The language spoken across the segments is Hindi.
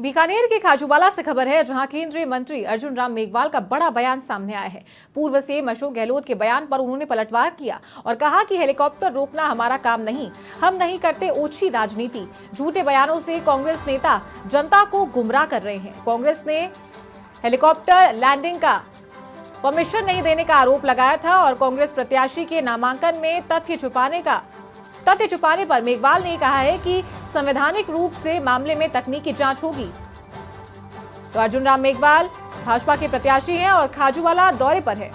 बीकानेर के खाजूवाला से खबर है, जहां केंद्रीय मंत्री अर्जुन राम मेघवाल का बड़ा बयान सामने आया है। पूर्व सीएम अशोक गहलोत के बयान पर उन्होंने पलटवार किया और कहा कि हेलीकॉप्टर रोकना हमारा काम नहीं, हम नहीं करते ओछी राजनीति। झूठे बयानों से कांग्रेस नेता जनता को गुमराह कर रहे हैं। कांग्रेस ने हेलीकॉप्टर लैंडिंग का परमिशन नहीं देने का आरोप लगाया था और कांग्रेस प्रत्याशी के नामांकन में तथ्य छुपाने पर मेघवाल ने कहा है कि संवैधानिक रूप से मामले में तकनीकी जांच होगी। तो अर्जुन राम मेघवाल भाजपा के प्रत्याशी हैं और खाजूवाला दौरे पर है।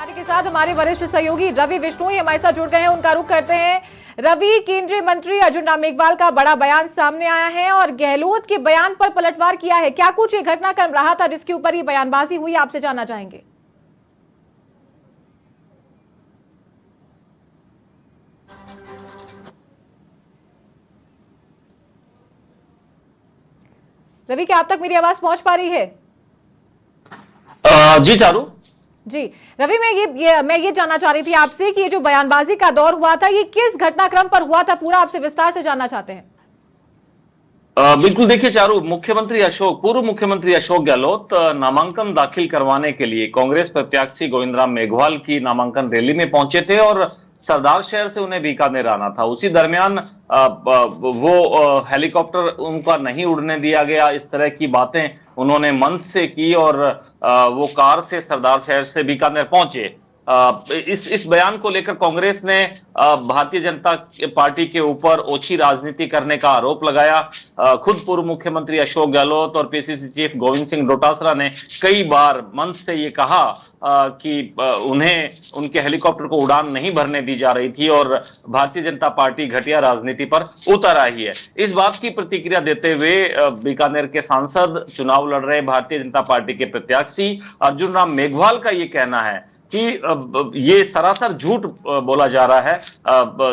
के साथ हमारे वरिष्ठ सहयोगी रवि विश्नोई हमारे साथ जुड़ गए हैं, उनका रुख करते हैं। रवि, केंद्रीय मंत्री अर्जुन राम मेघवाल का बड़ा बयान सामने आया है और गहलोत के बयान पर पलटवार किया है। क्या कुछ ये घटनाक्रम रहा था जिसके ऊपर ये बयानबाजी हुई, आपसे जानना चाहेंगे। रवि, क्या आप तक मेरी आवाज पहुंच पा रही है? जी चारू जी रवि, मैं ये जानना चाह रही थी आपसे कि ये जो बयानबाजी का दौर हुआ था, ये किस घटनाक्रम पर हुआ था, पूरा आपसे विस्तार से जानना चाहते हैं। बिल्कुल, देखिए चारू, पूर्व मुख्यमंत्री अशोक गहलोत नामांकन दाखिल करवाने के लिए कांग्रेस प्रत्याशी गोविंद राम मेघवाल की नामांकन रैली में पहुंचे थे और सरदार शहर से उन्हें बीकानेर आना था। उसी दरमियान वो हेलीकॉप्टर उनका नहीं उड़ने दिया गया, इस तरह की बातें उन्होंने मंच से की और वो कार से सरदार शहर से बीकानेर पहुंचे। इस बयान को लेकर कांग्रेस ने भारतीय जनता पार्टी के ऊपर ओछी राजनीति करने का आरोप लगाया। खुद पूर्व मुख्यमंत्री अशोक गहलोत और पीसीसी चीफ गोविंद सिंह डोटासरा ने कई बार मंच से ये कहा कि उन्हें उनके हेलीकॉप्टर को उड़ान नहीं भरने दी जा रही थी और भारतीय जनता पार्टी घटिया राजनीति पर उतर आई है। इस बात की प्रतिक्रिया देते हुए बीकानेर के सांसद, चुनाव लड़ रहे भारतीय जनता पार्टी के प्रत्याशी अर्जुन राम मेघवाल का ये कहना है कि ये सरासर झूठ बोला जा रहा है।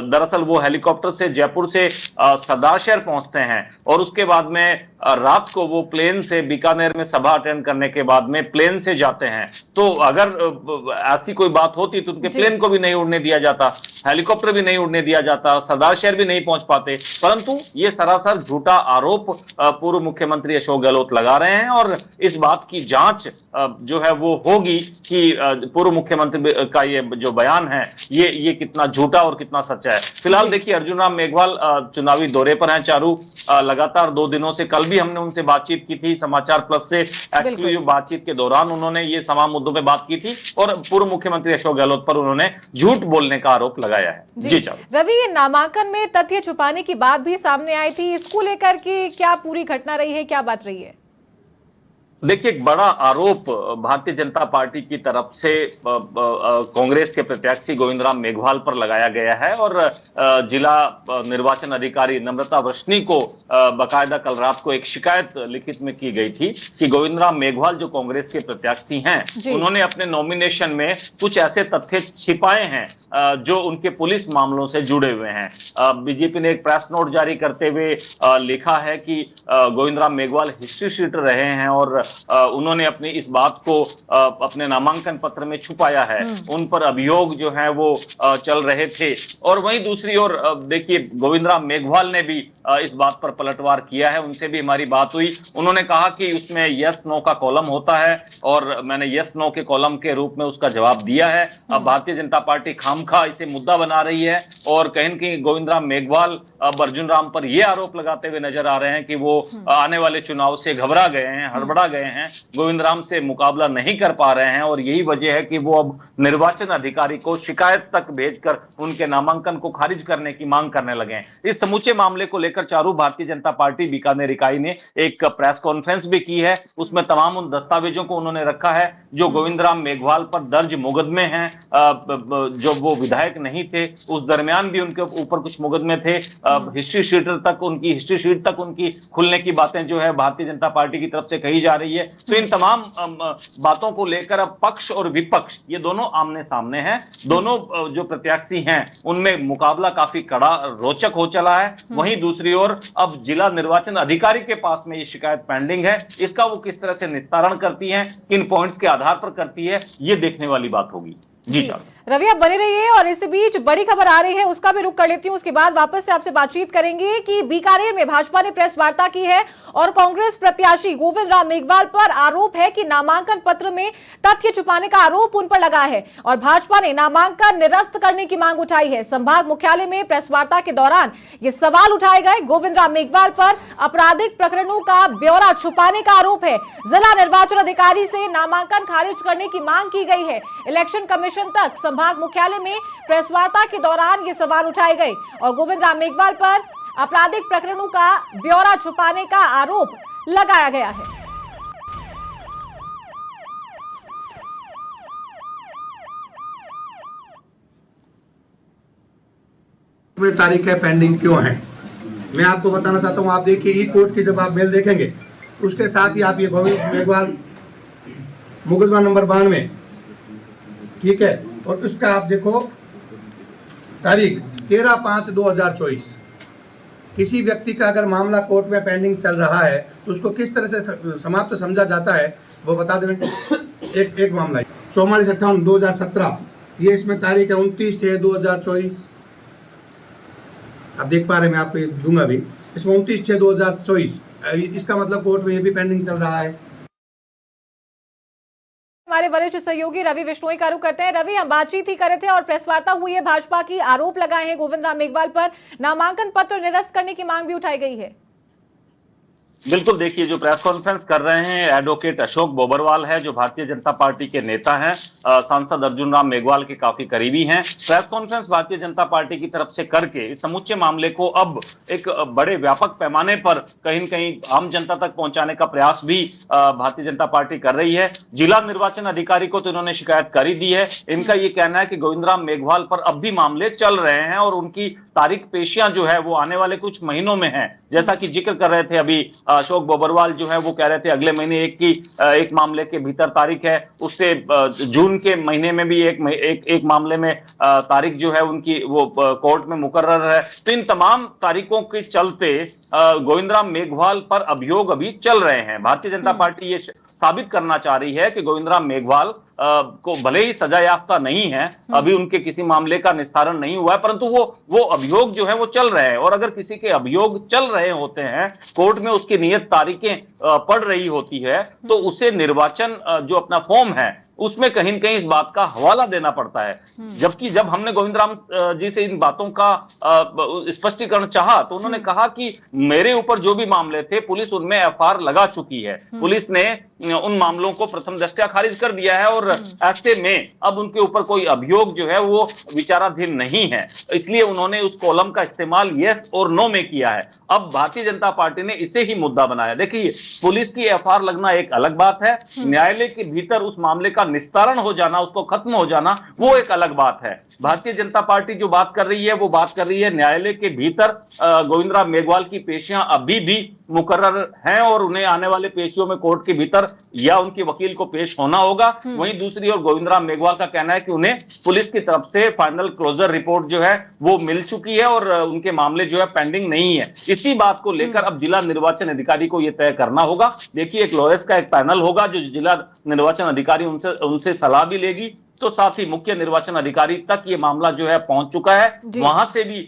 दरअसल वो हेलीकॉप्टर से जयपुर से सरदार शहर पहुंचते हैं और उसके बाद में रात को वो प्लेन से बीकानेर में सभा अटेंड करने के बाद में प्लेन से जाते हैं। तो अगर ऐसी कोई बात होती तो उनके प्लेन को भी नहीं उड़ने दिया जाता, हेलीकॉप्टर भी नहीं उड़ने दिया जाता, सरदार शहर भी नहीं पहुंच पाते। परंतु ये सरासर झूठा आरोप पूर्व मुख्यमंत्री अशोक गहलोत लगा रहे हैं और इस बात की जांच जो है वो होगी कि पूर्व मुख्यमंत्री का ये जो बयान है ये कितना झूठा और कितना सच्चा है। फिलहाल देखिए, अर्जुन राम मेघवाल चुनावी दौरे पर हैं चारू। लगातार 2 दिनों से, कल भी हमने उनसे बातचीत की थी समाचार प्लस से एक्सक्लूसिव बातचीत के दौरान उन्होंने ये तमाम मुद्दों पे बात की थी और पूर्व मुख्यमंत्री अशोक गहलोत पर उन्होंने झूठ बोलने का आरोप लगाया है। जी चारू। रवि, ये नामांकन में तथ्य छुपाने की बात भी सामने आई थी, इसको लेकर के क्या पूरी घटना रही है, क्या बात रही है? देखिए, एक बड़ा आरोप भारतीय जनता पार्टी की तरफ से कांग्रेस के प्रत्याशी गोविंद राम मेघवाल पर लगाया गया है और जिला निर्वाचन अधिकारी नम्रता वृष्णी को बकायदा कल रात को एक शिकायत लिखित में की गई थी कि गोविंद राम मेघवाल जो कांग्रेस के प्रत्याशी हैं, उन्होंने अपने नॉमिनेशन में कुछ ऐसे तथ्य छिपाए हैं जो उनके पुलिस मामलों से जुड़े हुए हैं। बीजेपी ने एक प्रेस नोट जारी करते हुए लिखा है कि गोविंद राम मेघवाल हिस्ट्री शीटर रहे हैं और उन्होंने अपनी इस बात को अपने नामांकन पत्र में छुपाया है। उन पर अभियोग जो है वो चल रहे थे। और वहीं दूसरी ओर देखिए, गोविंद राम मेघवाल ने भी इस बात पर पलटवार किया है, उनसे भी हमारी बात हुई। उन्होंने कहा कि उसमें यस नो का कॉलम होता है और मैंने यस नो के कॉलम के रूप में उसका जवाब दिया है। अब भारतीय जनता पार्टी खामखा इसे मुद्दा बना रही है और कहीं न कहीं गोविंद राम मेघवाल अब अर्जुन राम पर यह आरोप लगाते हुए नजर आ रहे हैं कि वो आने वाले चुनाव से घबरा गए हैं, हड़बड़ा गए हैं, गोविंद राम से मुकाबला नहीं कर पा रहे हैं और यही वजह है कि वो अब निर्वाचन अधिकारी को शिकायत तक भेजकर उनके नामांकन को खारिज करने की मांग करने लगे हैं। इस समूचे मामले को लेकर चारू भारतीय जनता पार्टी बीकानेर इकाई ने एक प्रेस कॉन्फ्रेंस भी की है। उसमें तमाम उन दस्तावेजों को उन्होंने रखा है जो गोविंद राम मेघवाल पर दर्ज मुकदमे हैं। जो वो विधायक नहीं थे उस दरमियान भी उनके ऊपर कुछ मुकदमे थे। हिस्ट्री शीट तक उनकी खुलने की बातें जो है भारतीय जनता पार्टी की तरफ से कही जा रही रही है। तो इन तमाम बातों को लेकर अब पक्ष और विपक्ष ये दोनों आमने सामने हैं। दोनों जो प्रत्याशी हैं उनमें मुकाबला काफी कड़ा रोचक हो चला है। वहीं दूसरी ओर अब जिला निर्वाचन अधिकारी के पास में ये शिकायत पेंडिंग है। इसका वो किस तरह से निस्तारण करती है, किन पॉइंट्स के आधार पर करती है, ये देखने वाली बात होगी। जी चार रवि, आप बने रहिए। और इस बीच बड़ी खबर आ रही है, उसका भी रुख कर लेती हूं, उसके बाद वापस से आपसे बातचीत करेंगे कि बीकानेर में भाजपा ने प्रेस वार्ता की है और कांग्रेस प्रत्याशी गोविंद राम मेघवाल पर आरोप है कि नामांकन पत्र में तथ्य छुपाने का आरोप उन पर लगा है और भाजपा ने नामांकन निरस्त करने की मांग उठाई है। संभाग मुख्यालय में प्रेस वार्ता के दौरान ये सवाल उठाए गए। गोविंद राम मेघवाल पर आपराधिक प्रकरणों का ब्यौरा छुपाने का आरोप है। जिला निर्वाचन अधिकारी से नामांकन खारिज करने की मांग की गई है। इलेक्शन कमीशन तक संभाग मुख्यालय में प्रेस वार्ता के दौरान ये सवाल उठाए गए और गोविंद राम मेघवाल पर आपराधिक प्रकरणों का ब्यौरा छुपाने का आरोप लगाया गया है। में तारीखें पेंडिंग क्यों हैं, मैं आपको बताना चाहता हूं। आप देखिए ई कोर्ट की जब आप मेल देखेंगे उसके साथ ही आप ये गोविंद मेघवाल मुकदमा नंबर 92, ठीक है, और उसका आप देखो तारीख 13/5/2024। किसी व्यक्ति का अगर मामला कोर्ट में पेंडिंग चल रहा है तो उसको किस तरह से समाप्त समझा जाता है वो बता दें। एक मामला 44/58/2017, ये इसमें तारीख है 29/6/2024। आप देख पा रहे हैं, मैं आपको ये दूंगा भी, इसमें 29/6/2024। इसका मतलब कोर्ट में ये भी पेंडिंग चल रहा है। हमारे वरिष्ठ सहयोगी रवि विश्नोई का रुख करते हैं। रवि, हम बातचीत ही कर रहे थे और प्रेस वार्ता हुई है, भाजपा की आरोप लगाए हैं गोविंद राम मेघवाल पर, नामांकन पत्र निरस्त करने की मांग भी उठाई गई है। बिल्कुल, देखिए जो प्रेस कॉन्फ्रेंस कर रहे हैं एडवोकेट अशोक बोबरवाल है, जो भारतीय जनता पार्टी के नेता हैं, सांसद अर्जुन राम मेघवाल के काफी करीबी हैं। Press conference Bharatiya Janata party की तरफ से करके इस समूचे मामले को अब एक बड़े व्यापक पैमाने पर कहीं न कहीं आम जनता तक पहुंचाने का प्रयास भी भारतीय जनता पार्टी कर रही है। जिला निर्वाचन अधिकारी को तो इन्होंने शिकायत कर ही दी है। इनका यह कहना है कि गोविंद राम मेघवाल पर अब भी मामले चल रहे हैं और उनकी तारीख पेशियां जो है वो आने वाले कुछ महीनों में है। जैसा कि जिक्र कर रहे थे अभी अशोक बोबरवाल जो है वो कह रहे थे अगले महीने एक मामले के भीतर तारीख है, उससे जून के महीने में भी एक मामले में तारीख जो है उनकी वो कोर्ट में मुकर्रर है। तो इन तमाम तारीखों के चलते गोविंद राम मेघवाल पर अभियोग अभी चल रहे हैं। भारतीय जनता पार्टी ये साबित करना चाह रही है कि गोविंद राम मेघवाल को भले ही सजा याफ्ता नहीं है, अभी उनके किसी मामले का निस्तारण नहीं हुआ है, परंतु वो अभियोग जो है वो चल रहे हैं और अगर किसी के अभियोग चल रहे होते हैं, कोर्ट में उसकी नियत तारीखें पड़ रही होती है, तो उसे निर्वाचन जो अपना फॉर्म है उसमें कहीं न कहीं इस बात का हवाला देना पड़ता है। जबकि जब हमने गोविंद राम जी से इन बातों का स्पष्टीकरण चाहा तो उन्होंने कहा कि मेरे ऊपर जो भी मामले थे पुलिस उनमें एफआईआर लगा चुकी है, पुलिस ने उन मामलों को प्रथम दृष्टया खारिज कर दिया है और ऐसे में अब उनके ऊपर कोई अभियोग जो है वो विचाराधीन नहीं है, इसलिए उन्होंने उस कॉलम का इस्तेमाल यस और नो में किया है। अब भारतीय जनता पार्टी ने इसे ही मुद्दा बनाया। देखिए, पुलिस की एफआईआर लगना एक अलग बात है, न्यायालय के भीतर उस मामले का निस्तारण हो जाना, उसको खत्म हो जाना, वो एक अलग बात है। भारतीय जनता पार्टी जो बात कर रही है वो बात कर रही है न्यायालय के भीतर गोविंद राम मेघवाल की पेशियां अभी भी मुकर्रर हैं और उन्हें आने वाले पेशियों में कोर्ट के भीतर या उनके वकील को पेश होना होगा। वहीं दूसरी ओर गोविंद राम मेघवाल का कहना है कि उन्हें पुलिस की तरफ से फाइनल क्लोजर रिपोर्ट जो है वो मिल चुकी है और उनके मामले जो है पेंडिंग नहीं है। इसी बात को लेकर अब जिला निर्वाचन अधिकारी को यह तय करना होगा। देखिए, एक लॉयर्स का एक पैनल होगा जो जिला निर्वाचन अधिकारी उनसे सलाह भी लेगी, तो साथ ही मुख्य निर्वाचन अधिकारी तक ये मामला जो है पहुंच चुका है, वहां से भी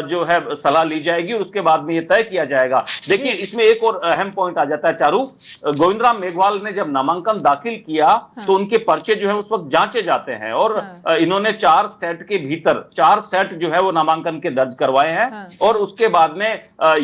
जो है सलाह ली जाएगी और उसके बाद में ये तय किया जाएगा। देखिए, इसमें एक और अहम पॉइंट आ जाता है चारू, गोविंद राम मेघवाल ने जब नामांकन दाखिल किया तो उनके पर्चे जो है उस वक्त जांचे जाते हैं और इन्होंने 4 सेट के भीतर 4 सेट जो है वो नामांकन के दर्ज करवाए हैं और उसके बाद में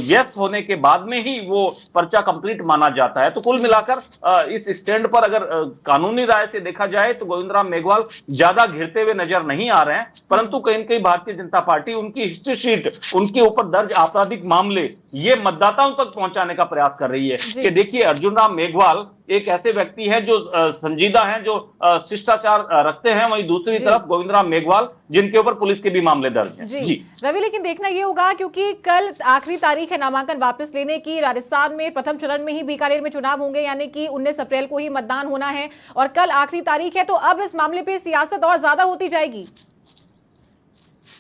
यस होने के बाद में ही वो पर्चा कंप्लीट माना जाता है। तो कुल मिलाकर इस स्टैंड पर अगर कानूनी राय से देखा जाए तो गोविंद राम मेघवाल ज्यादा घिरते हुए नजर नहीं आ रहे हैं, परंतु कहीं न कहीं भारतीय जनता पार्टी उनकी हिस्ट्री शीट, उनके ऊपर दर्ज आपराधिक मामले ये मतदाताओं तक पहुंचाने का प्रयास कर रही है जी। कि देखिए अर्जुन राम मेघवाल एक ऐसे व्यक्ति हैं जो संजीदा हैं, जो शिष्टाचार रखते हैं, वहीं दूसरी जी। तरफ गोविंद राम मेघवाल जिनके ऊपर पुलिस के भी मामले दर्ज हैं। जी रवि, लेकिन देखना ये होगा क्योंकि कल आखिरी तारीख है नामांकन वापस लेने की। राजस्थान में प्रथम चरण में ही बीकानेर में चुनाव होंगे, यानी कि 19 अप्रैल को ही मतदान होना है और कल आखिरी तारीख है, तो अब इस मामले पे सियासत और ज्यादा होती जाएगी।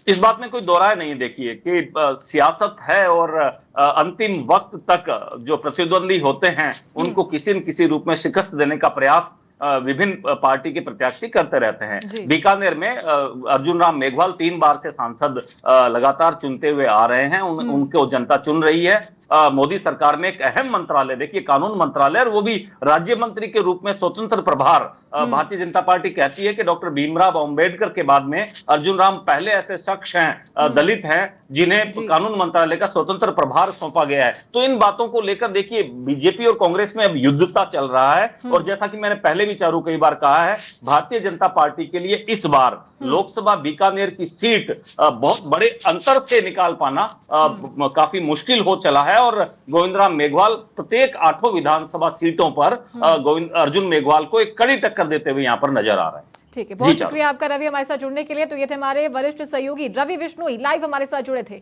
इस बात में कोई दो राय नहीं, देखिए कि सियासत है और अंतिम वक्त तक जो प्रतिद्वंदी होते हैं उनको किसी न किसी रूप में शिकस्त देने का प्रयास विभिन्न पार्टी के प्रत्याशी करते रहते हैं। बीकानेर में अर्जुन राम मेघवाल 3 बार से सांसद लगातार चुनते हुए आ रहे हैं, उनको जनता चुन रही है। मोदी सरकार में एक अहम मंत्रालय, देखिए कानून मंत्रालय, और वो भी राज्य मंत्री के रूप में स्वतंत्र प्रभार भारतीय जनता पार्टी कहती है कि डॉक्टर भीमराव अंबेडकर के बाद में अर्जुन राम पहले ऐसे शख्स हैं, दलित हैं, जिन्हें कानून मंत्रालय का स्वतंत्र प्रभार सौंपा गया है। तो इन बातों को लेकर देखिए बीजेपी और कांग्रेस में अब युद्ध सा चल रहा है, और जैसा कि मैंने पहले भी चारू कई बार कहा है, भारतीय जनता पार्टी के लिए इस बार लोकसभा बीकानेर की सीट बहुत बड़े अंतर से निकाल पाना काफी मुश्किल हो चला है, और गोविंद राम मेघवाल प्रत्येक 8 विधानसभा सीटों पर अर्जुन मेघवाल को एक कड़ी टक्कर देते हुए यहां पर नजर आ रहे हैं। ठीक है, बहुत शुक्रिया आपका रवि हमारे साथ जुड़ने के लिए। तो ये थे हमारे वरिष्ठ सहयोगी रवि विश्नोई, लाइव हमारे साथ जुड़े थे।